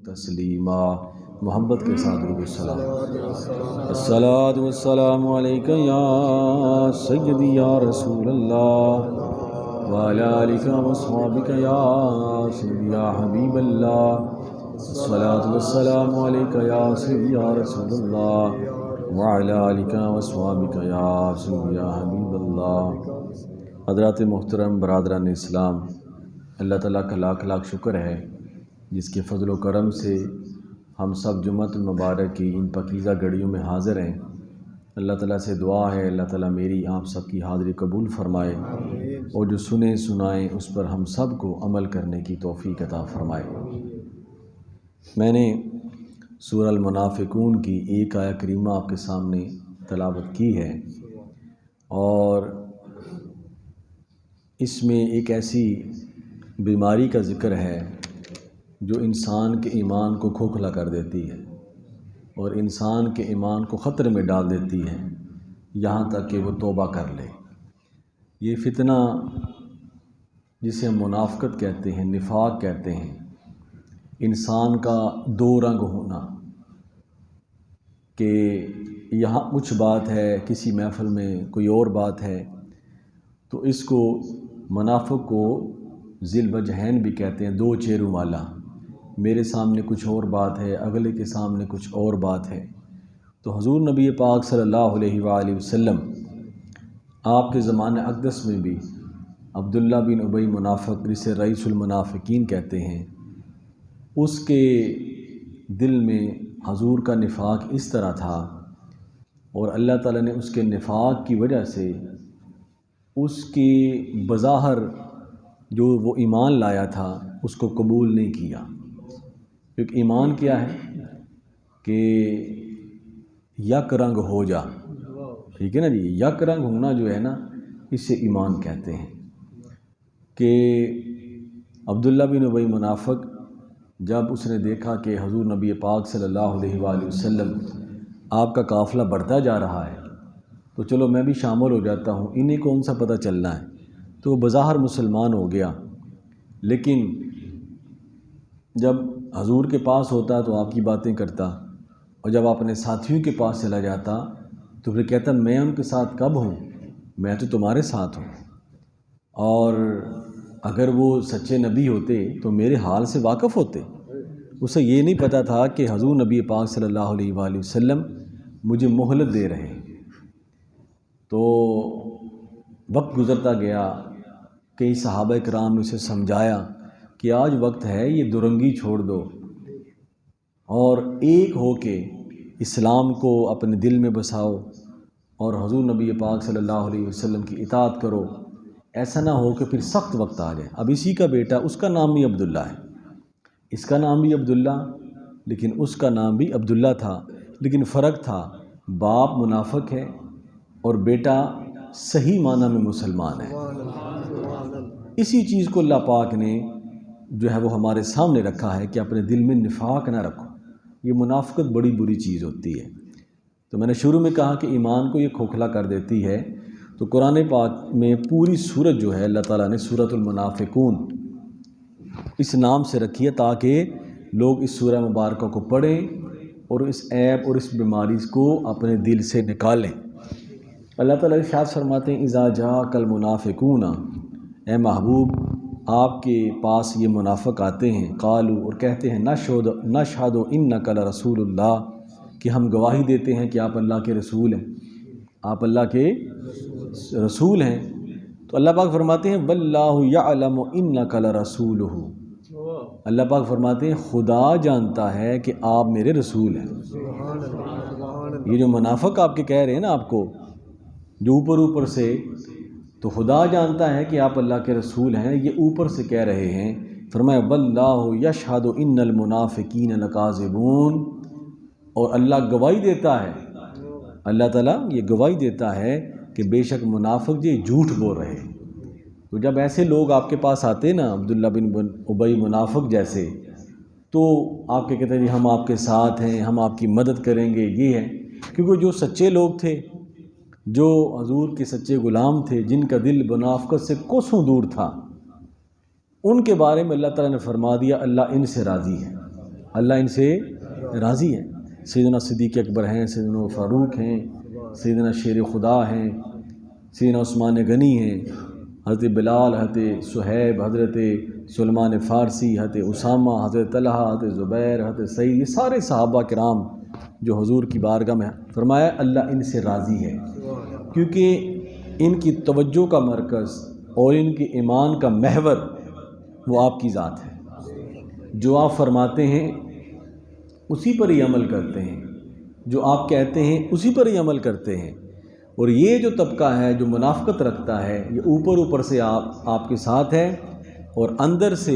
تسلیما۔ محبت کے ساتھ درود السلام۔ الصلاۃ والسلام علیک یا سیدی یا رسول اللہ وعلی آلک واصحابک یا سیدی یا حبیب اللہ۔ الصلاۃ والسلام علیک یا سیدی یا رسول اللہ وعلی آلک واصحابک یا سیدی یا حبیب اللہ۔ حضرات محترم برادران اسلام، اللہ تعالیٰ کا لاکھ لاکھ شکر ہے جس کے فضل و کرم سے ہم سب جمعۃ المبارک کی ان پاکیزہ گھڑیوں میں حاضر ہیں۔ اللہ تعالیٰ سے دعا ہے اللہ تعالیٰ میری آپ سب کی حاضری قبول فرمائے اور جو سنیں سنائیں اس پر ہم سب کو عمل کرنے کی توفیق عطا فرمائے۔ میں نے سورہ المنافقون کی ایک آیہ کریمہ آپ کے سامنے تلاوت کی ہے، اور اس میں ایک ایسی بیماری کا ذکر ہے جو انسان کے ایمان کو کھوکھلا کر دیتی ہے اور انسان کے ایمان کو خطرے میں ڈال دیتی ہے یہاں تک کہ وہ توبہ کر لے۔ یہ فتنہ جسے ہم منافقت کہتے ہیں، نفاق کہتے ہیں، انسان کا دو رنگ ہونا، کہ یہاں کچھ بات ہے کسی محفل میں کوئی اور بات ہے، تو اس کو منافق کو ذی الوجہین بھی کہتے ہیں، دو چہروں والا۔ میرے سامنے کچھ اور بات ہے، اگلے کے سامنے کچھ اور بات ہے۔ تو حضور نبی پاک صلی اللہ علیہ وآلہ وسلم آپ کے زمانہ اقدس میں بھی عبداللہ بن ابی منافق جسے رئیس المنافقین کہتے ہیں، اس کے دل میں حضور کا نفاق اس طرح تھا، اور اللہ تعالیٰ نے اس کے نفاق کی وجہ سے اس کی بظاہر جو وہ ایمان لایا تھا اس کو قبول نہیں کیا۔ کیونکہ ایمان کیا ہے کہ یک رنگ ہو جا، ٹھیک ہے نا جی، یک رنگ ہونا جو ہے نا اسے ایمان کہتے ہیں۔ کہ عبداللہ بن ابی منافق جب اس نے دیکھا کہ حضور نبی پاک صلی اللہ علیہ وآلہ وسلم آپ کا قافلہ بڑھتا جا رہا ہے، تو چلو میں بھی شامل ہو جاتا ہوں، انہیں کون سا پتہ چلنا ہے، تو وہ بظاہر مسلمان ہو گیا۔ لیکن جب حضور کے پاس ہوتا تو آپ کی باتیں کرتا، اور جب اپنے ساتھیوں کے پاس چلا جاتا تو پھر کہتا میں ان کے ساتھ کب ہوں، میں تو تمہارے ساتھ ہوں۔ اور اگر وہ سچے نبی ہوتے تو میرے حال سے واقف ہوتے۔ اسے یہ نہیں پتہ تھا کہ حضور نبی پاک صلی اللہ علیہ وآلہ وسلم مجھے مہلت دے رہے ہیں۔ تو وقت گزرتا گیا، کئی صحابہ کرام نے اسے سمجھایا کہ آج وقت ہے یہ دورنگی چھوڑ دو اور ایک ہو کے اسلام کو اپنے دل میں بساؤ اور حضور نبی پاک صلی اللہ علیہ وسلم کی اطاعت کرو۔ ایسا نہ ہو کہ پھر سخت وقت آ جائے۔ اب اسی کا بیٹا، اس کا نام بھی عبداللہ ہے، اس کا نام بھی عبداللہ، لیکن اس کا نام بھی عبداللہ تھا، لیکن فرق تھا، باپ منافق ہے اور بیٹا صحیح معنی میں مسلمان ہے۔ اسی چیز کو اللہ پاک نے جو ہے وہ ہمارے سامنے رکھا ہے کہ اپنے دل میں نفاق نہ رکھو۔ یہ منافقت بڑی بری چیز ہوتی ہے۔ تو میں نے شروع میں کہا کہ ایمان کو یہ کھوکھلا کر دیتی ہے، تو قرآن پاک میں پوری سورت جو ہے اللہ تعالیٰ نے سورۃ المنافقون اس نام سے رکھی ہے تاکہ لوگ اس سورہ مبارکہ کو پڑھیں اور اس عیب اور اس بیماری کو اپنے دل سے نکالیں۔ اللہ تعالیٰ ارشاد فرماتے ہیں اذا جاءک المنافقون، اے محبوب آپ کے پاس یہ منافق آتے ہیں، قالوا اور کہتے ہیں نشہد انک لرسول اللہ، کہ ہم گواہی دیتے ہیں کہ آپ اللہ کے رسول ہیں، آپ اللہ کے رسول ہیں۔ تو اللہ پاک فرماتے ہیں واللہ یعلم انک لرسولہ، اللہ پاک فرماتے ہیں خدا جانتا ہے کہ آپ میرے رسول ہیں۔ یہ جو منافق آپ کے کہہ رہے ہیں نا آپ کو، جو اوپر سے، تو خدا جانتا ہے کہ آپ اللہ کے رسول ہیں، یہ اوپر سے کہہ رہے ہیں۔ فرمایا واللہ یشہد ان المنافقین لکاذبون، اور اللہ گواہی دیتا ہے، اللہ تعالیٰ یہ گواہی دیتا ہے کہ بے شک منافق یہ جھوٹ بول رہے ہیں۔ تو جب ایسے لوگ آپ کے پاس آتے نا، عبداللہ بن ابی منافق جیسے، تو آپ کے کہتے ہیں جی ہم آپ کے ساتھ ہیں، ہم آپ کی مدد کریں گے، یہ ہے کیونکہ جو سچے لوگ تھے، جو حضور کے سچے غلام تھے، جن کا دل منافقت سے کوسوں دور تھا، ان کے بارے میں اللہ تعالیٰ نے فرما دیا اللہ ان سے راضی ہے۔ اللہ ان سے راضی ہے۔ سیدنا صدیق اکبر ہیں، سیدنا فاروق ہیں، سیدنا شیر خدا ہیں، سیدنا عثمان غنی ہیں، حضرت بلال، حضرت صہیب، حضرت سلمان فارسی، حضرت اسامہ، حضرت طلحہ، حضرت زبیر، حضرت سعید، یہ سارے صحابہ کرام جو حضور کی بارگاہ میں فرمایا اللہ ان سے راضی ہے، کیونکہ ان کی توجہ کا مرکز اور ان کے ایمان کا محور وہ آپ کی ذات ہے۔ جو آپ فرماتے ہیں اسی پر ہی عمل کرتے ہیں، جو آپ کہتے ہیں اسی پر ہی عمل کرتے ہیں۔ اور یہ جو طبقہ ہے جو منافقت رکھتا ہے، یہ اوپر سے آپ کے ساتھ ہے اور اندر سے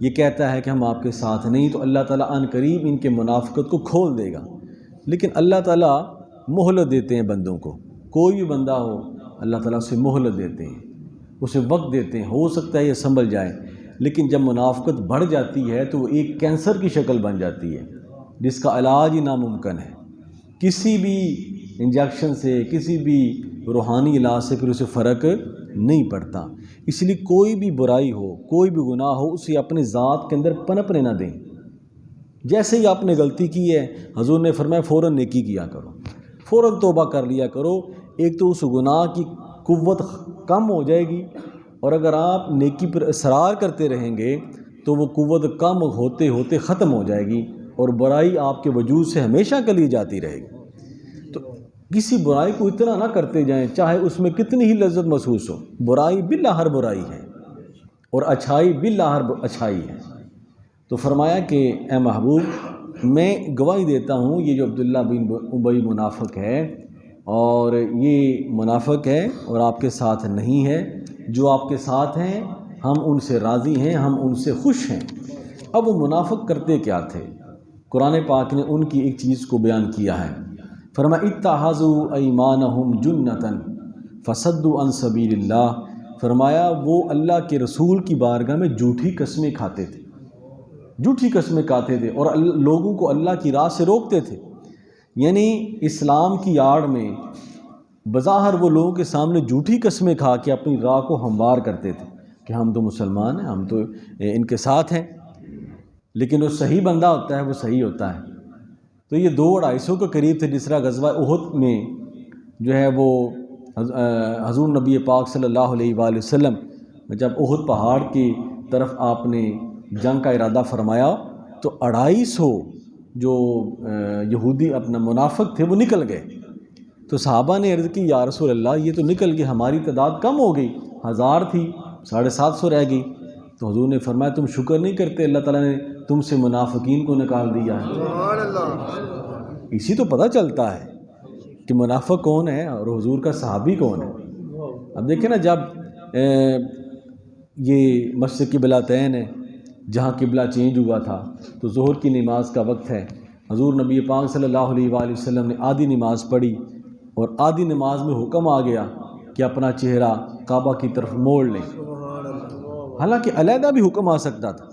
یہ کہتا ہے کہ ہم آپ کے ساتھ نہیں، تو اللہ تعالیٰ عن قریب ان کے منافقت کو کھول دے گا۔ لیکن اللہ تعالیٰ مہلت دیتے ہیں بندوں کو، کوئی بھی بندہ ہو اللہ تعالیٰ اسے مہلت دیتے ہیں، اسے وقت دیتے ہیں، ہو سکتا ہے یہ سنبھل جائے۔ لیکن جب منافقت بڑھ جاتی ہے تو وہ ایک کینسر کی شکل بن جاتی ہے جس کا علاج ہی ناممکن ہے۔ کسی بھی انجیکشن سے، کسی بھی روحانی علاج سے پھر اسے فرق نہیں پڑتا۔ اس لیے کوئی بھی برائی ہو، کوئی بھی گناہ ہو، اسے اپنے ذات کے اندر پنپنے نہ دیں۔ جیسے ہی آپ نے غلطی کی ہے، حضور نے فرمایا فوراً نیکی کیا کرو، فوراً توبہ کر لیا کرو۔ ایک تو اس گناہ کی قوت کم ہو جائے گی، اور اگر آپ نیکی پر اصرار کرتے رہیں گے تو وہ قوت کم ہوتے ہوتے ختم ہو جائے گی، اور برائی آپ کے وجود سے ہمیشہ کے لیے جاتی رہے گی۔ تو کسی برائی کو اتنا نہ کرتے جائیں چاہے اس میں کتنی ہی لذت محسوس ہو۔ برائی بالآخر برائی ہے اور اچھائی بالآخر اچھائی ہے۔ تو فرمایا کہ اے محبوب میں گواہی دیتا ہوں یہ جو عبداللہ بن ابی منافق ہے، اور یہ منافق ہے اور آپ کے ساتھ نہیں ہے، جو آپ کے ساتھ ہیں ہم ان سے راضی ہیں، ہم ان سے خوش ہیں۔ اب وہ منافق کرتے کیا تھے؟ قرآن پاک نے ان کی ایک چیز کو بیان کیا ہے، فرمایا اتخذوا ایمانہم جنۃ فصدوا عن سبیل اللہ۔ فرمایا وہ اللہ کے رسول کی بارگاہ میں جھوٹی قسمیں کھاتے تھے، جھوٹی قسمیں کھاتے تھے اور لوگوں کو اللہ کی راہ سے روکتے تھے۔ یعنی اسلام کی آڑ میں بظاہر وہ لوگوں کے سامنے جھوٹی قسمیں کھا کے اپنی راہ کو ہموار کرتے تھے کہ ہم تو مسلمان ہیں، ہم تو ان کے ساتھ ہیں، لیکن وہ صحیح بندہ ہوتا ہے وہ صحیح ہوتا ہے۔ تو یہ 200-250 کے قریب تھے جس طرح غزوہ احد میں جو ہے وہ حضور نبی پاک صلی اللہ علیہ وآلہ وسلم جب احد پہاڑ کی طرف آپ نے جنگ کا ارادہ فرمایا تو 250 جو یہودی اپنا منافق تھے وہ نکل گئے۔ تو صحابہ نے عرض کی یا رسول اللہ یہ تو نکل گئی، ہماری تعداد کم ہو گئی، 1000 تھی 750 رہ گئی۔ تو حضور نے فرمایا تم شکر نہیں کرتے اللہ تعالیٰ نے تم سے منافقین کو نکال دیا ہے۔ سبحان اللہ۔ اسی تو پتہ چلتا ہے کہ منافق کون ہے اور حضور کا صحابی کون ہے۔ اب دیکھیں نا، جب یہ مسجد قبلتین ہے جہاں قبلہ چینج ہوا تھا تو ظہر کی نماز کا وقت ہے، حضور نبی پاک صلی اللہ علیہ وآلہ وسلم نے آدھی نماز پڑھی اور آدھی نماز میں حکم آ گیا کہ اپنا چہرہ کعبہ کی طرف موڑ لیں۔ حالانکہ علیحدہ بھی حکم آ سکتا تھا،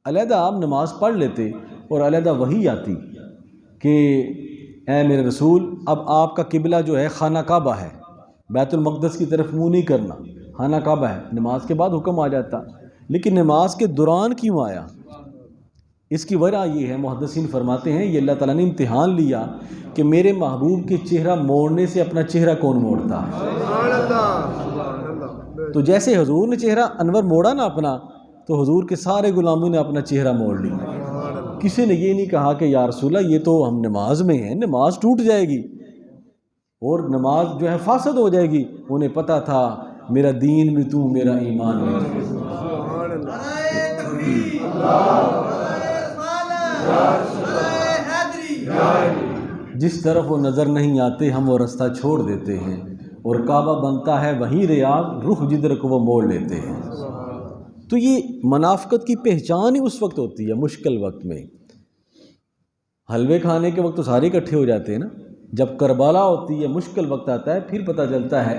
علیحدہ آپ نماز پڑھ لیتے اور علیحدہ وحی آتی کہ اے میرے رسول اب آپ کا قبلہ جو ہے خانہ کعبہ ہے، بیت المقدس کی طرف منہ نہیں کرنا، خانہ کعبہ ہے۔ نماز کے بعد حکم آ جاتا، لیکن نماز کے دوران کیوں آیا؟ اس کی وجہ یہ ہے، محدثین فرماتے ہیں یہ اللہ تعالیٰ نے امتحان لیا کہ میرے محبوب کے چہرہ موڑنے سے اپنا چہرہ کون موڑتا ہے۔ تو جیسے حضور نے چہرہ انور موڑا نا اپنا، تو حضور کے سارے غلاموں نے اپنا چہرہ موڑ لیا۔ کسی نے یہ نہیں کہا کہ یا رسول اللہ یہ تو ہم نماز میں ہیں، نماز ٹوٹ جائے گی اور نماز جو ہے فاسد ہو جائے گی۔ انہیں پتہ تھا میرا دین میں تو، میرا ایمان میں تو۔ جس طرف وہ نظر نہیں آتے ہم وہ رستہ چھوڑ دیتے ہیں، اور کعبہ بنتا ہے وہیں ریاض، رخ جدھر کو وہ موڑ لیتے ہیں۔ تو یہ منافقت کی پہچان ہی اس وقت ہوتی ہے مشکل وقت میں۔ حلوے کھانے کے وقت تو سارے اکٹھے ہو جاتے ہیں نا، جب کربلا ہوتی ہے مشکل وقت آتا ہے پھر پتہ چلتا ہے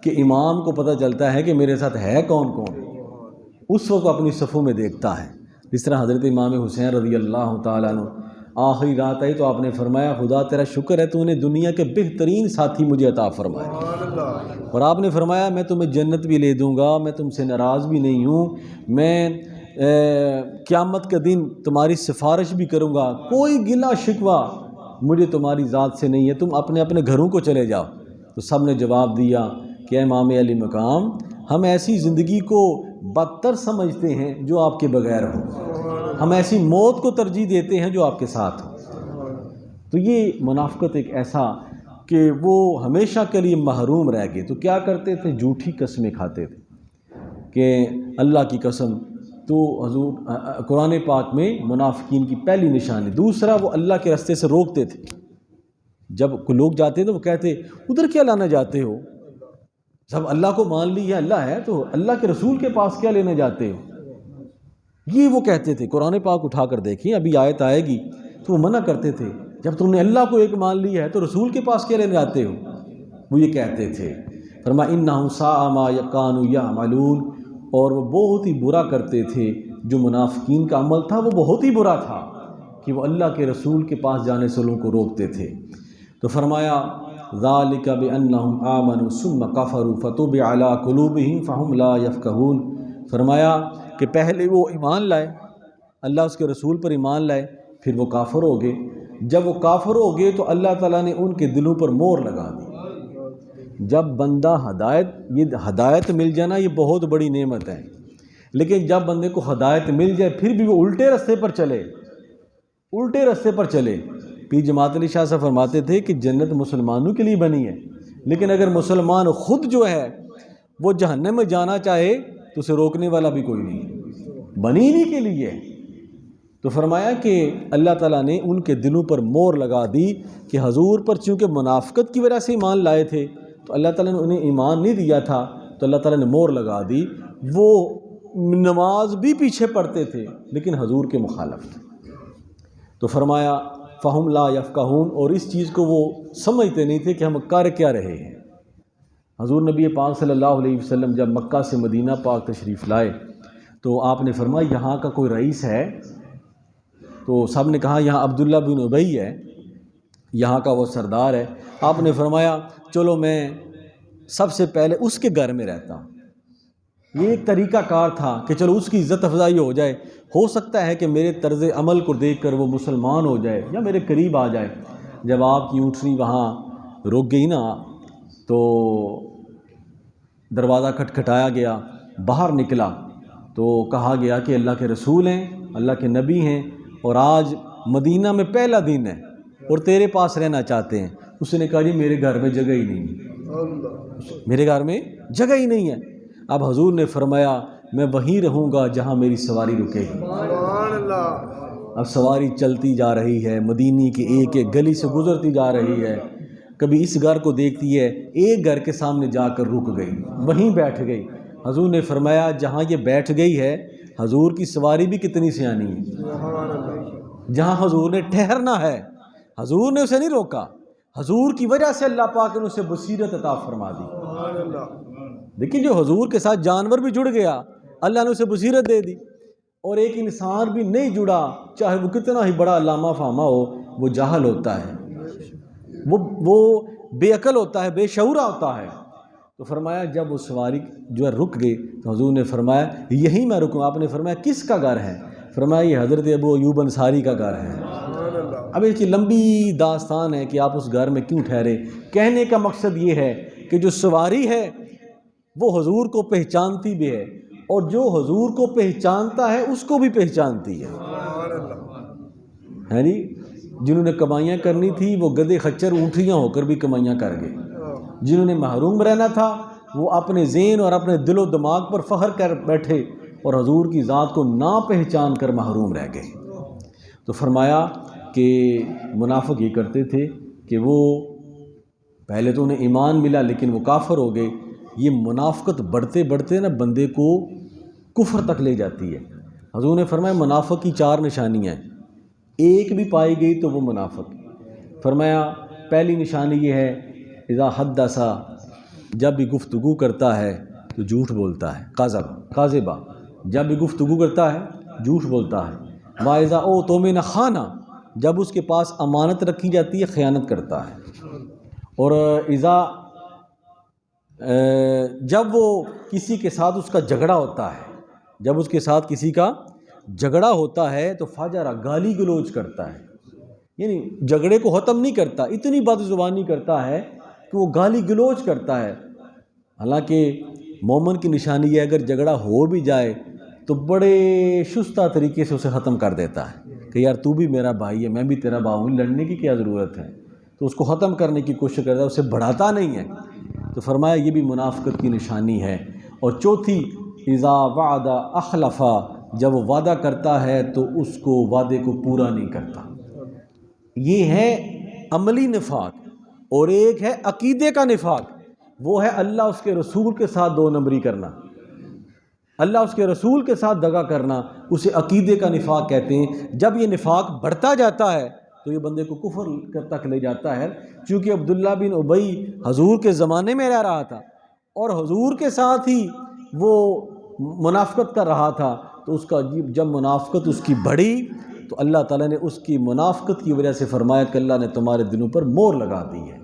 کہ امام کو پتہ چلتا ہے کہ میرے ساتھ ہے کون کون، اس وقت اپنی صفوں میں دیکھتا ہے۔ جس طرح حضرت امام حسین رضی اللہ تعالیٰ عنہ آخری رات آئی تو آپ نے فرمایا خدا تیرا شکر ہے تو نے دنیا کے بہترین ساتھی مجھے عطا فرمائے، اور آپ نے فرمایا میں تمہیں جنت بھی لے دوں گا، میں تم سے ناراض بھی نہیں ہوں، میں قیامت کے دن تمہاری سفارش بھی کروں گا، کوئی گلہ شکوہ مجھے تمہاری ذات سے نہیں ہے، تم اپنے اپنے گھروں کو چلے جاؤ۔ تو سب نے جواب دیا کہ اے امام علی مقام، ہم ایسی زندگی کو بدتر سمجھتے ہیں جو آپ کے بغیر ہو، ہم ایسی موت کو ترجیح دیتے ہیں جو آپ کے ساتھ ہو۔ تو یہ منافقت ایک ایسا کہ وہ ہمیشہ کے لیے محروم رہ گئے۔ تو کیا کرتے تھے؟ جھوٹی قسمیں کھاتے تھے کہ اللہ کی قسم۔ تو حضور قرآن پاک میں منافقین کی پہلی نشانی۔ دوسرا، وہ اللہ کے راستے سے روکتے تھے۔ جب کوئی لوگ جاتے تو وہ کہتے ادھر کیا لانا جاتے ہو، جب اللہ کو مان لی ہے، اللہ ہے تو اللہ کے رسول کے پاس کیا لینے جاتے ہو، یہ وہ کہتے تھے۔ قرآن پاک اٹھا کر دیکھیں، ابھی آیت آئے گی تو وہ منع کرتے تھے، جب تم نے اللہ کو ایک مان لیا ہے تو رسول کے پاس کیا لینے جاتے ہو، وہ یہ کہتے تھے۔ فرمایا انہم ساء ما کانوا یعملون، اور وہ بہت ہی برا کرتے تھے، جو منافقین کا عمل تھا وہ بہت ہی برا تھا کہ وہ اللہ کے رسول کے پاس جانے سے لوگوں کو روکتے تھے۔ تو فرمایا ذالک بانہم آمنوا ثم کفروا فتوب علی قلوبہم فہم لا یفقہون۔ فرمایا کہ پہلے وہ ایمان لائے، اللہ اس کے رسول پر ایمان لائے، پھر وہ کافر ہو گئے۔ جب وہ کافر ہو گئے تو اللہ تعالیٰ نے ان کے دلوں پر مہر لگا دی۔ جب بندہ یہ ہدایت مل جانا یہ بہت بڑی نعمت ہے، لیکن جب بندے کو ہدایت مل جائے پھر بھی وہ الٹے راستے پر چلے۔ پیر جماعت علی شاہ صاحب فرماتے تھے کہ جنت مسلمانوں کے لیے بنی ہے، لیکن اگر مسلمان خود جو ہے وہ جہنم میں جانا چاہے تو اسے روکنے والا بھی کوئی نہیں ہے، بنی نہیں کے لیے۔ تو فرمایا کہ اللہ تعالیٰ نے ان کے دلوں پر مہر لگا دی کہ حضور پر چونکہ منافقت کی وجہ سے ایمان لائے تھے تو اللہ تعالیٰ نے انہیں ایمان نہیں دیا تھا، تو اللہ تعالیٰ نے مہر لگا دی۔ وہ نماز بھی پیچھے پڑھتے تھے لیکن حضور کے مخالف تھے۔ تو فرمایا فہم لا یفقہون، اور اس چیز کو وہ سمجھتے نہیں تھے کہ ہم کر کیا رہے ہیں۔ حضور نبی پاک صلی اللہ علیہ وسلم جب مکہ سے مدینہ پاک تشریف لائے تو آپ نے فرمایا یہاں کا کوئی رئیس ہے؟ تو سب نے کہا یہاں عبداللہ بن ابی ہے، یہاں کا وہ سردار ہے۔ آپ نے فرمایا چلو میں سب سے پہلے اس کے گھر میں رہتا ہوں۔ یہ ایک طریقہ کار تھا کہ چلو اس کی عزت افزائی ہو جائے، ہو سکتا ہے کہ میرے طرز عمل کو دیکھ کر وہ مسلمان ہو جائے یا میرے قریب آ جائے۔ جب آپ کی اونٹنی وہاں رک گئی نا تو دروازہ کھٹکھٹایا گیا، باہر نکلا تو کہا گیا کہ اللہ کے رسول ہیں، اللہ کے نبی ہیں، اور آج مدینہ میں پہلا دن ہے اور تیرے پاس رہنا چاہتے ہیں۔ اس نے کہا جی میرے گھر میں جگہ ہی نہیں ہے، میرے گھر میں جگہ ہی نہیں ہے۔ اب حضور نے فرمایا میں وہیں رہوں گا جہاں میری سواری رکے گی۔ اب سواری چلتی جا رہی ہے، مدینے کی ایک ایک گلی سے گزرتی جا رہی ہے، کبھی اس گھر کو دیکھتی ہے، ایک گھر کے سامنے جا کر رک گئی، وہیں بیٹھ گئی۔ حضور نے فرمایا جہاں یہ بیٹھ گئی ہے حضور کی سواری بھی کتنی سیانی ہے، جہاں حضور نے ٹھہرنا ہے حضور نے اسے نہیں روکا، حضور کی وجہ سے اللہ پاک نے اسے بصیرت عطا فرما دی۔ لیکن جو حضور کے ساتھ جانور بھی جڑ گیا اللہ نے اسے بصیرت دے دی، اور ایک انسان بھی نہیں جڑا چاہے وہ کتنا ہی بڑا علامہ فہمہ ہو، وہ جاہل ہوتا ہے، وہ بے عقل ہوتا ہے، بے شعورہ ہوتا ہے۔ تو فرمایا جب وہ سواری جو ہے رک گئی تو حضور نے فرمایا یہیں میں رکوں۔ آپ نے فرمایا کس کا گھر ہے؟ فرمایا یہ حضرت ابو ایوب انصاری کا گھر ہے۔ اب اس کی لمبی داستان ہے کہ آپ اس گھر میں کیوں ٹھہرے۔ کہنے کا مقصد یہ ہے کہ جو سواری ہے وہ حضور کو پہچانتی بھی ہے، اور جو حضور کو پہچانتا ہے اس کو بھی پہچانتی ہے جی۔ جنہوں نے کمائیاں کرنی تھی وہ گدھے خچر اونٹیاں ہو کر بھی کمائیاں کر گئے، جنہوں نے محروم رہنا تھا وہ اپنے ذہن اور اپنے دل و دماغ پر فخر کر بیٹھے اور حضور کی ذات کو نہ پہچان کر محروم رہ گئے۔ تو فرمایا کہ منافق یہ کرتے تھے کہ وہ پہلے تو انہیں ایمان ملا لیکن وہ کافر ہو گئے۔ یہ منافقت بڑھتے بڑھتے نا بندے کو کفر تک لے جاتی ہے۔ حضور نے فرمایا منافق کی 4 نشانیاں ہیں، ایک بھی پائی گئی تو وہ منافق۔ فرمایا پہلی نشانی یہ ہے اذا حدث، جب بھی گفتگو کرتا ہے تو جھوٹ بولتا ہے، کاذبہ، جب بھی گفتگو کرتا ہے جھوٹ بولتا ہے۔ واذا اؤتمن خان، جب اس کے پاس امانت رکھی جاتی ہے خیانت کرتا ہے۔ اور جب وہ کسی کے ساتھ اس کا جھگڑا ہوتا ہے جب اس کے ساتھ کسی کا جھگڑا ہوتا ہے تو فاجرہ گالی گلوچ کرتا ہے، یعنی جھگڑے کو ختم نہیں کرتا، اتنی بد زبانی کرتا ہے کہ وہ گالی گلوچ کرتا ہے۔ حالانکہ مومن کی نشانی ہے اگر جھگڑا ہو بھی جائے تو بڑے شستہ طریقے سے اسے ختم کر دیتا ہے کہ یار تو بھی میرا بھائی ہے، میں بھی تیرا بھائی ہوں، لڑنے کی کیا ضرورت ہے، تو اس کو ختم کرنے کی کوشش کرتا ہے، اسے بڑھاتا نہیں ہے۔ تو فرمایا یہ بھی منافقت کی نشانی ہے۔ اور چوتھی، اذا وعد اخلف، جب وہ وعدہ کرتا ہے تو اس کو وعدے کو پورا نہیں کرتا۔ یہ ہے عملی نفاق۔ اور ایک ہے عقیدے کا نفاق، وہ ہے اللہ اس کے رسول کے ساتھ دو نمبری کرنا، اللہ اس کے رسول کے ساتھ دغا کرنا، اسے عقیدے کا نفاق کہتے ہیں۔ جب یہ نفاق بڑھتا جاتا ہے تو یہ بندے کو کفر تک لے جاتا ہے۔ چونکہ عبداللہ بن ابی حضور کے زمانے میں رہ رہا تھا اور حضور کے ساتھ ہی وہ منافقت کر رہا تھا، تو اس کا جب منافقت اس کی بڑھی تو اللہ تعالیٰ نے اس کی منافقت کی وجہ سے فرمایا کہ اللہ نے تمہارے دلوں پر مہر لگا دی ہے۔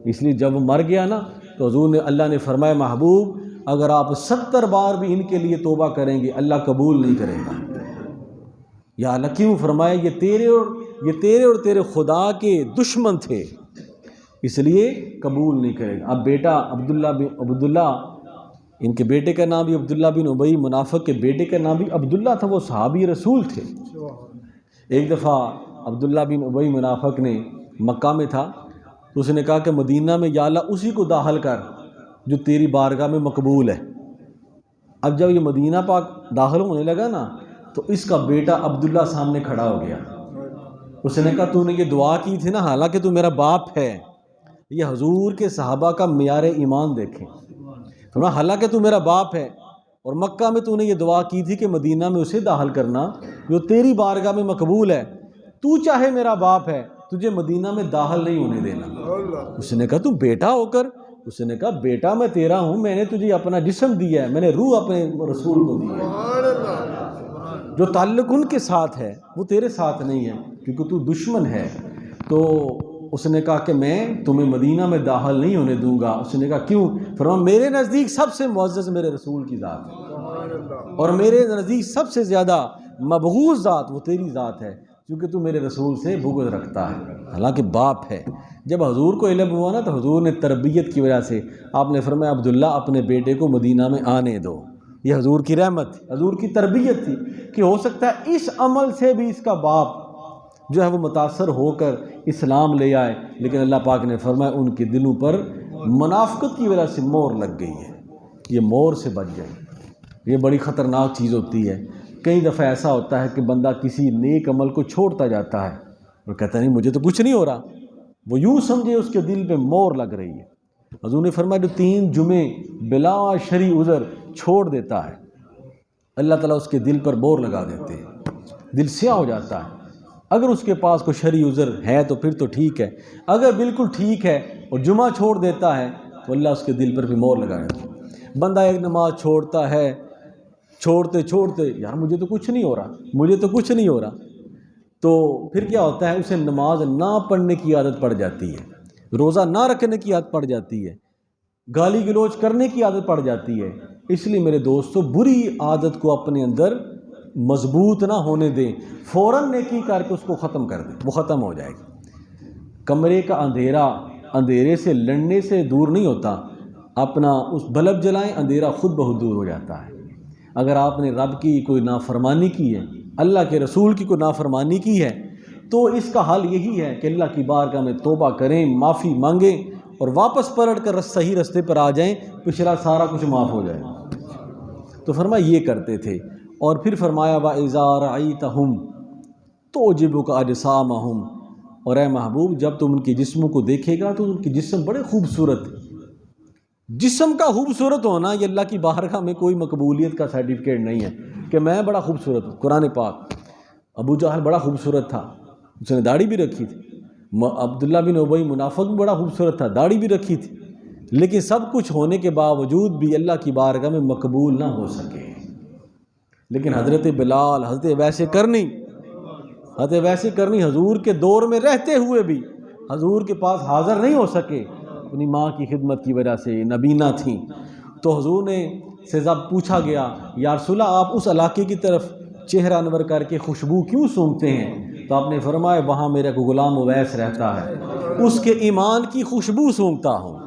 اس لیے جب وہ مر گیا نا تو حضور نے اللہ نے فرمایا محبوب اگر آپ 70 بار بھی ان کے لیے توبہ کریں گے اللہ قبول نہیں کرے گا۔ یا اللہ کیوں؟ فرمایا یہ تیرے اور تیرے خدا کے دشمن تھے اس لیے قبول نہیں کرے گا۔ اب بیٹا عبداللہ ان کے بیٹے کا نام بھی عبداللہ بن ابی، منافق کے بیٹے کا نام بھی عبداللہ تھا، وہ صحابی رسول تھے۔ ایک دفعہ عبداللہ بن ابی منافق نے مکہ میں تھا تو اس نے کہا کہ مدینہ میں یا اللہ اسی کو داخل کر جو تیری بارگاہ میں مقبول ہے۔ اب جب یہ مدینہ پاک داخل ہونے لگا نا تو اس کا بیٹا عبداللہ سامنے کھڑا ہو گیا۔ اس نے کہا تو نے یہ دعا کی تھی نا، حالانکہ تو میرا باپ ہے۔ یہ حضور کے صحابہ کا معیار ایمان دیکھیں، حالانکہ تو میرا باپ ہے اور مکہ میں تو نے یہ دعا کی تھی کہ مدینہ میں اسے داخل کرنا جو تیری بارگاہ میں مقبول ہے، تو چاہے میرا باپ ہے تجھے مدینہ میں داخل نہیں ہونے دینا۔ اس نے کہا تو بیٹا ہو کر؟ اس نے کہا بیٹا میں تیرا ہوں، میں نے تجھے اپنا جسم دیا ہے، میں نے روح اپنے رسول کو دی ہے، جو تعلق ان کے ساتھ ہے وہ تیرے ساتھ نہیں ہے کیونکہ تو دشمن ہے۔ تو اس نے کہا کہ میں تمہیں مدینہ میں داخل نہیں ہونے دوں گا۔ اس نے کہا کیوں؟ فرمایا میرے نزدیک سب سے معزز میرے رسول کی ذات ہے اور میرے نزدیک سب سے زیادہ مبغوض ذات وہ تیری ذات ہے کیونکہ تو میرے رسول سے بغض رکھتا ہے، حالانکہ باپ ہے۔ جب حضور کو علم ہوا نا تو حضور نے تربیت کی وجہ سے آپ نے فرمایا عبداللہ اپنے بیٹے کو مدینہ میں آنے دو۔ یہ حضور کی رحمت تھی، حضور کی تربیت تھی کہ ہو سکتا ہے اس عمل سے بھی اس کا باپ جو ہے وہ متاثر ہو کر اسلام لے آئے، لیکن اللہ پاک نے فرمایا ان کے دلوں پر منافقت کی وجہ سے مہر لگ گئی ہے، یہ مہر سے بچ جائے۔ یہ بڑی خطرناک چیز ہوتی ہے۔ کئی دفعہ ایسا ہوتا ہے کہ بندہ کسی نیک عمل کو چھوڑتا جاتا ہے اور کہتا نہیں مجھے تو کچھ نہیں ہو رہا، وہ یوں سمجھے اس کے دل پہ مہر لگ رہی ہے۔ حضور نے فرمایا جو 3 جمعے بلا شرعی عذر چھوڑ دیتا ہے اللہ تعالیٰ اس کے دل پر مہر لگا دیتے ہیں، دل سیاہ ہو جاتا ہے۔ اگر اس کے پاس کوئی شرعی عذر ہے تو پھر تو ٹھیک ہے، اگر بالکل ٹھیک ہے اور جمعہ چھوڑ دیتا ہے تو اللہ اس کے دل پر بھی مہر لگا دیتا ہے۔ بندہ ایک نماز چھوڑتا ہے، چھوڑتے یار مجھے تو کچھ نہیں ہو رہا، تو پھر کیا ہوتا ہے اسے نماز نہ پڑھنے کی عادت پڑ جاتی ہے، روزہ نہ رکھنے کی عادت پڑ جاتی ہے، گالی گلوچ کرنے کی عادت پڑ جاتی ہے۔ اس لیے میرے دوستو بری عادت کو اپنے اندر مضبوط نہ ہونے دیں، فوراً نیکی کر کے اس کو ختم کر دیں، وہ ختم ہو جائے گی۔ کمرے کا اندھیرا اندھیرے سے لڑنے سے دور نہیں ہوتا، اپنا اس بلب جلائیں اندھیرا خود بہت دور ہو جاتا ہے۔ اگر آپ نے رب کی کوئی نافرمانی کی ہے، اللہ کے رسول کی کوئی نافرمانی کی ہے تو اس کا حل یہی ہے کہ اللہ کی بارگاہ میں توبہ کریں، معافی مانگیں اور واپس پلٹ کر صحیح رستے پر آ جائیں، پچھلا سارا کچھ معاف ہو جائے۔ تو فرمایا یہ کرتے تھے۔ اور پھر فرمایا وَإِذَا رَأَيْتَهُمْ تُعْجِبُكَ أَجْسَامُهُمْ، اور اے محبوب جب تم ان کے جسموں کو دیکھے گا تو ان کے جسم بڑے خوبصورت ہیں۔ جسم کا خوبصورت ہونا یہ اللہ کی بارگاہ میں کوئی مقبولیت کا سرٹیفکیٹ نہیں ہے کہ میں بڑا خوبصورت ہوں۔ قرآن پاک ابو جہل بڑا خوبصورت تھا، اس نے داڑھی بھی رکھی تھی، عبداللہ بن ابی منافق بھی بڑا خوبصورت تھا، داڑھی بھی رکھی تھی، لیکن سب کچھ ہونے کے باوجود بھی اللہ کی بارگاہ میں مقبول نہ ہو سکے۔ لیکن حضرت بلال حضرت ویسے کرنی حضور کے دور میں رہتے ہوئے بھی حضور کے پاس حاضر نہیں ہو سکے، اپنی ماں کی خدمت کی وجہ سے نبینا تھیں، تو حضور نے سے جب پوچھا گیا یا رسول اللہ آپ اس علاقے کی طرف چہرہ انور کر کے خوشبو کیوں سونگھتے ہیں؟ تو آپ نے فرمایا وہاں میرا کو غلام اویس رہتا ہے، اس کے ایمان کی خوشبو سونگھتا ہوں،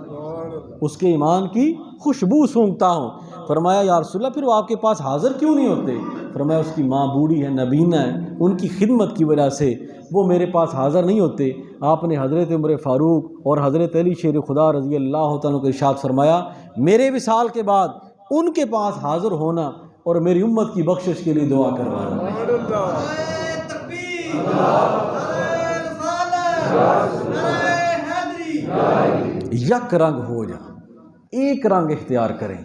اس کے ایمان کی خوشبو سونگھتا ہوں۔ فرمایا یا رسول اللہ پھر وہ آپ کے پاس حاضر کیوں نہیں ہوتے؟ فرمایا اس کی ماں بوڑھی ہے، نبینہ ہے، ان کی خدمت کی وجہ سے وہ میرے پاس حاضر نہیں ہوتے۔ آپ نے حضرت عمر فاروق اور حضرت علی شیر خدا رضی اللہ تعالیٰ کو ارشاد فرمایا میرے وصال کے بعد ان کے پاس حاضر ہونا اور میری امت کی بخشش کے لیے دعا کروانا۔ یک رنگ ہو جا، ایک رنگ اختیار کریں،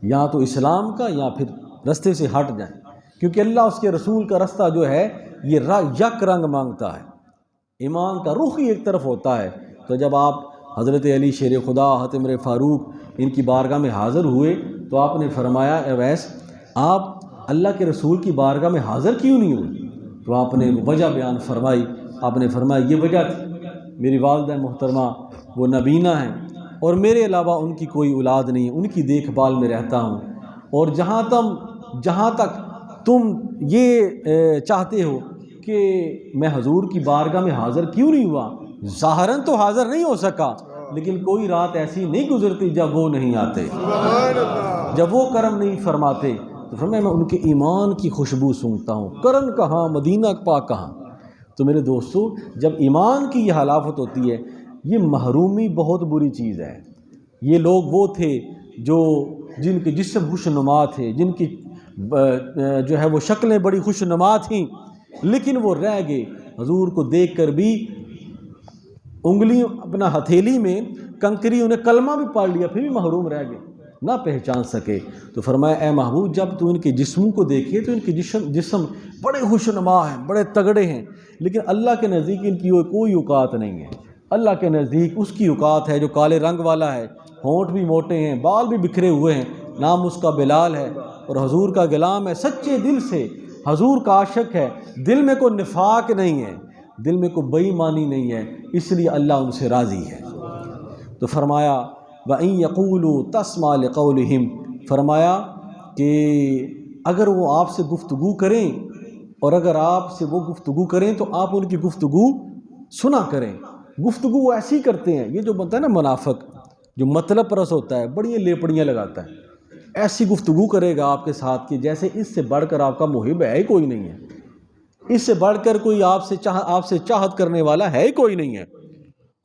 یا تو اسلام کا یا پھر رستے سے ہٹ جائیں، کیونکہ اللہ اس کے رسول کا رستہ جو ہے یہ یک رنگ مانگتا ہے، ایمان کا رخ ہی ایک طرف ہوتا ہے۔ تو جب آپ حضرت علی شیر خدا حضرت عمر فاروق ان کی بارگاہ میں حاضر ہوئے تو آپ نے فرمایا اویس آپ اللہ کے رسول کی بارگاہ میں حاضر کیوں نہیں ہوئے؟ تو آپ نے وجہ بیان فرمائی، آپ نے فرمایا یہ وجہ تھی میری والدہ محترمہ وہ نبینہ ہیں اور میرے علاوہ ان کی کوئی اولاد نہیں، ان کی دیکھ بھال میں رہتا ہوں، اور جہاں تک تم یہ چاہتے ہو کہ میں حضور کی بارگاہ میں حاضر کیوں نہیں ہوا، ظاہراً تو حاضر نہیں ہو سکا، لیکن کوئی رات ایسی نہیں گزرتی جب وہ نہیں آتے، جب وہ کرم نہیں فرماتے۔ تو فرمایا میں ان کے ایمان کی خوشبو سونگھتا ہوں، کرن کہاں مدینہ پاک کہاں۔ تو میرے دوستو جب ایمان کی یہ حلاوت ہوتی ہے، یہ محرومی بہت بری چیز ہے۔ یہ لوگ وہ تھے جن کے جسم خوش نما تھے، جن کی جو ہے وہ شکلیں بڑی خوش نما تھیں، لیکن وہ رہ گئے حضور کو دیکھ کر بھی انگلیوں اپنا ہتھیلی میں کنکری انہیں کلمہ بھی پڑھ لیا پھر بھی محروم رہ گئے، نہ پہچان سکے۔ تو فرمایا اے محبوب جب تو ان کے جسموں کو دیکھے تو ان کے جسم بڑے خوش نما ہیں، بڑے تگڑے ہیں، لیکن اللہ کے نزدیک ان کی کوئی اوقات نہیں ہے۔ اللہ کے نزدیک اس کی اوقات ہے جو کالے رنگ والا ہے، ہونٹ بھی موٹے ہیں، بال بھی بکھرے ہوئے ہیں، نام اس کا بلال ہے اور حضور کا غلام ہے، سچے دل سے حضور کا عاشق ہے، دل میں کوئی نفاق نہیں ہے، دل میں کوئی بے ایمانی نہیں ہے، اس لیے اللہ ان سے راضی ہے۔ تو فرمایا وَإِن يَقُولُوا تَسْمَعْ لِقَوْلِهِمْ، فرمایا کہ اگر وہ آپ سے گفتگو کریں اور اگر آپ سے وہ گفتگو کریں تو آپ ان کی گفتگو سنا کریں۔ گفتگو وہ ایسی کرتے ہیں، یہ جو بنتا ہے نا منافق جو مطلب پرست ہوتا ہے، بڑی لیپڑیاں لگاتا ہے، ایسی گفتگو کرے گا آپ کے ساتھ کہ جیسے اس سے بڑھ کر آپ کا محب ہے ہی کوئی نہیں ہے، اس سے بڑھ کر کوئی آپ سے چاہت کرنے والا ہے ہی کوئی نہیں ہے،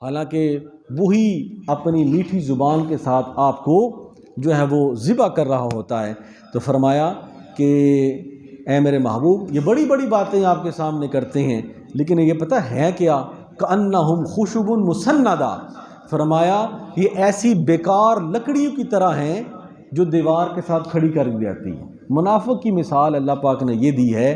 حالانکہ وہی اپنی میٹھی زبان کے ساتھ آپ کو جو ہے وہ ذبح کر رہا ہوتا ہے۔ تو فرمایا کہ اے میرے محبوب یہ بڑی بڑی باتیں آپ کے سامنے کرتے ہیں، لیکن یہ پتہ ہے کیا کأنہم خشب مسندہ، فرمایا یہ ایسی بیکار لکڑیوں کی طرح ہیں جو دیوار کے ساتھ کھڑی کر دی جاتی ہیں۔ منافق کی مثال اللہ پاک نے یہ دی ہے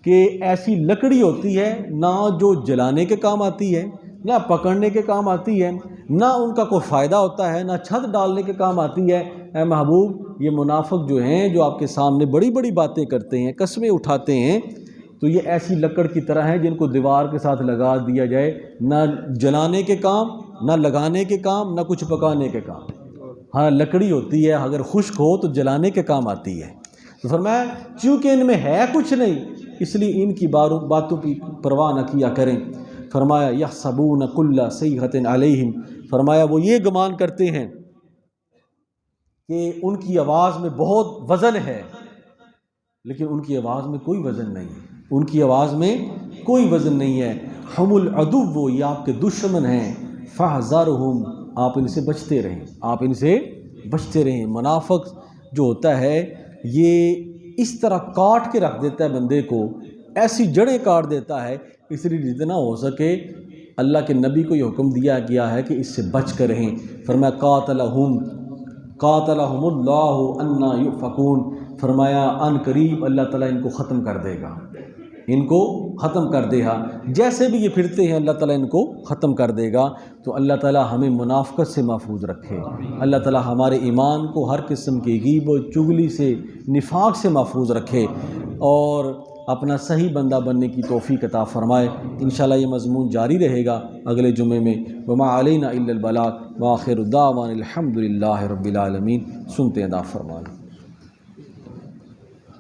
کہ ایسی لکڑی ہوتی ہے نہ جو جلانے کے کام آتی ہے، نہ پکڑنے کے کام آتی ہے، نہ ان کا کوئی فائدہ ہوتا ہے، نہ چھت ڈالنے کے کام آتی ہے۔ اے محبوب یہ منافق جو ہیں جو آپ کے سامنے بڑی بڑی باتیں کرتے ہیں، قسمیں اٹھاتے ہیں، تو یہ ایسی لکڑ کی طرح ہیں جن کو دیوار کے ساتھ لگا دیا جائے، نہ جلانے کے کام، نہ لگانے کے کام، نہ کچھ پکانے کے کام۔ ہاں لکڑی ہوتی ہے اگر خشک ہو تو جلانے کے کام آتی ہے۔ تو فرمایا چونکہ ان میں ہے کچھ نہیں اس لیے ان کی باتوں کی پرواہ نہ کیا کریں۔ فرمایا یحسبون کل صیحۃ علیہم، فرمایا وہ یہ گمان کرتے ہیں کہ ان کی آواز میں بہت وزن ہے، لیکن ان کی آواز میں کوئی وزن نہیں ہے، ان کی آواز میں کوئی وزن نہیں ہے۔ ہم العدو، یہ آپ کے دشمن ہیں، فاحذرہم، آپ ان سے بچتے رہیں، آپ ان سے بچتے رہیں۔ منافق جو ہوتا ہے یہ اس طرح کاٹ کے رکھ دیتا ہے بندے کو، ایسی جڑیں کاٹ دیتا ہے، اس لیے جتنا ہو سکے اللہ کے نبی کو یہ حکم دیا گیا ہے کہ اس سے بچ کر رہیں۔ فرمایا قاتلہم اللہ انا یؤفکون، فرمایا ان قریب اللہ تعالیٰ ان کو ختم کر دے گا، ان کو ختم کر دے گا، جیسے بھی یہ پھرتے ہیں اللہ تعالیٰ ان کو ختم کر دے گا۔ تو اللہ تعالیٰ ہمیں منافقت سے محفوظ رکھے، اللہ تعالیٰ ہمارے ایمان کو ہر قسم کی غیبت و چغلی سے، نفاق سے محفوظ رکھے، اور اپنا صحیح بندہ بننے کی توفیق عطا فرمائے۔ انشاءاللہ یہ مضمون جاری رہے گا اگلے جمعے میں۔ وما علینا الا البلاغ وآخر دعوانا الحمد للہ رب العالمین۔ سنتے ہیں، عطا فرمائے۔